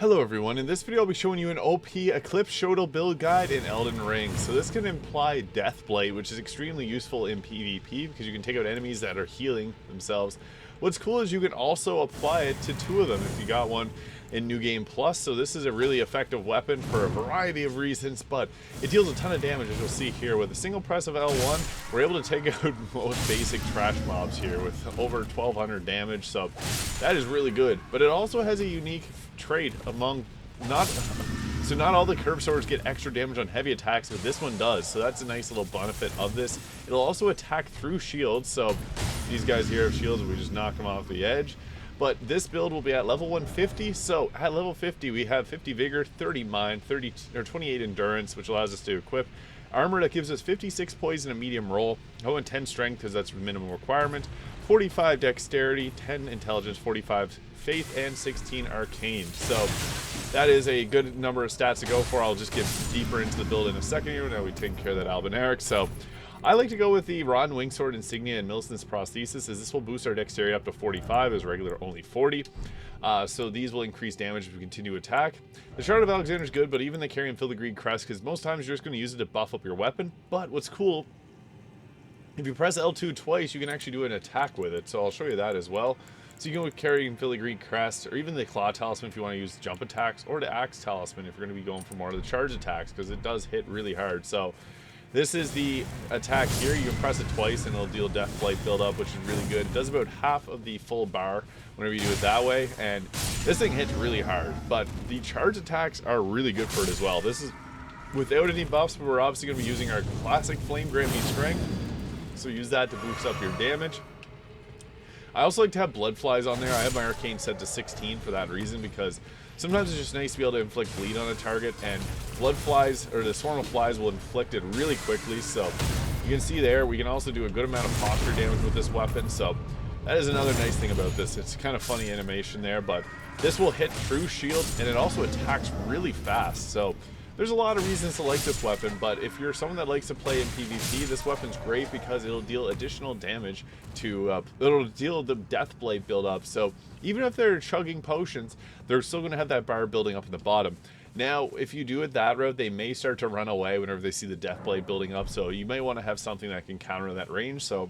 Hello everyone, in this video I'll be showing you an OP Eclipse Shotel build guide in Elden Ring. So this can imply Deathblight, which is extremely useful in PvP because you can take out enemies that are healing themselves. What's cool is you can also apply it to two of them if you got one in New Game Plus. So this is a really effective weapon for a variety of reasons, but it deals a ton of damage, as you'll see here. With a single press of L1, we're able to take out most basic trash mobs here with over 1200 damage, so that is really good. But it also has a unique trait among not all the curved swords get extra damage on heavy attacks, but this one does, so that's a nice little benefit of this. It'll also attack through shields, so these guys here have shields and we just knock them off the edge. But this build will be at level 150, so at level 50 we have 50 vigor, 30 mind, 28 endurance, which allows us to equip armor that gives us 56 poison and medium roll, 10 strength because that's the minimum requirement, 45 dexterity, 10 intelligence, 45 faith, and 16 arcane. So that is a good number of stats to go for. I'll just get deeper into the build in a second here now we take care of that albinauric. So I like to go with the Rod and Wing Sword Insignia and Millicent's Prosthesis, as this will boost our dexterity up to 45, as regular only 40. So these will increase damage as we continue to attack. The Shard of Alexander is good, but even the Carry and Filigree Crest, because most times you're just going to use it to buff up your weapon. But what's cool, if you press L2 twice, you can actually do an attack with it, so I'll show you that as well. So you can go with Carry and Filigree Crest, or even the Claw Talisman if you want to use jump attacks, or the Axe Talisman if you're going to be going for more of the charge attacks, because it does hit really hard. So this is the attack here. You can press it twice and it'll deal Deathblight buildup, which is really good. It does about half of the full bar whenever you do it that way, and this thing hits really hard, but the charge attacks are really good for it as well. This is without any buffs, but we're obviously going to be using our classic Flame Grant Me Strength, so use that to boost up your damage. I also like to have blood flies on there. I have my arcane set to 16 for that reason, because sometimes it's just nice to be able to inflict bleed on a target, and blood flies, or the swarm of flies, will inflict it really quickly. So you can see there, we can also do a good amount of posture damage with this weapon. So that is another nice thing about this. It's kind of funny animation there, but this will hit through shield, and it also attacks really fast. So there's a lot of reasons to like this weapon, but if you're someone that likes to play in PvP, this weapon's great because it'll deal additional damage to, it'll deal the Deathblight build up. So even if they're chugging potions, they're still going to have that bar building up in the bottom. Now, if you do it that route, they may start to run away whenever they see the Deathblight building up, so you may want to have something that can counter that range. So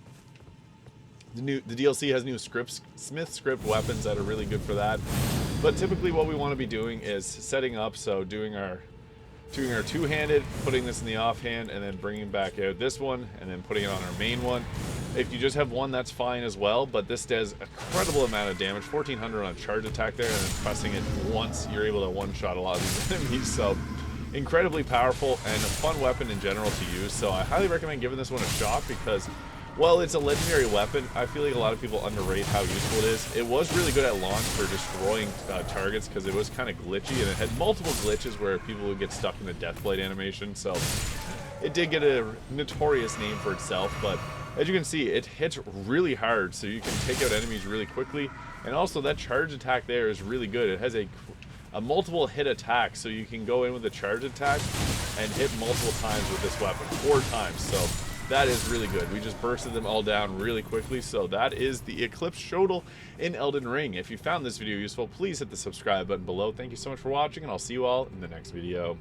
the DLC has new Smith script weapons that are really good for that. But typically what we want to be doing is setting up, so doing our two-handed, putting this in the offhand, and then bringing back out this one, and then putting it on our main one. If you just have one, that's fine as well, but this does an incredible amount of damage, 1400 on a charge attack there, and then pressing it once, you're able to one-shot a lot of these enemies. So incredibly powerful and a fun weapon in general to use. So I highly recommend giving this one a shot because, well, it's a legendary weapon. I feel like a lot of people underrate how useful it is. It was really good at launch for destroying targets because it was kind of glitchy, and it had multiple glitches where people would get stuck in the Deathblight animation. So it did get a notorious name for itself, but as you can see, it hits really hard, so you can take out enemies really quickly. And also that charge attack there is really good. It has a multiple hit attack, so you can go in with a charge attack and hit multiple times with this weapon, 4 times. So that is really good. We just bursted them all down really quickly. So that is the Eclipse Shotel in Elden Ring. If you found this video useful, please hit the subscribe button below. Thank you so much for watching, and I'll see you all in the next video.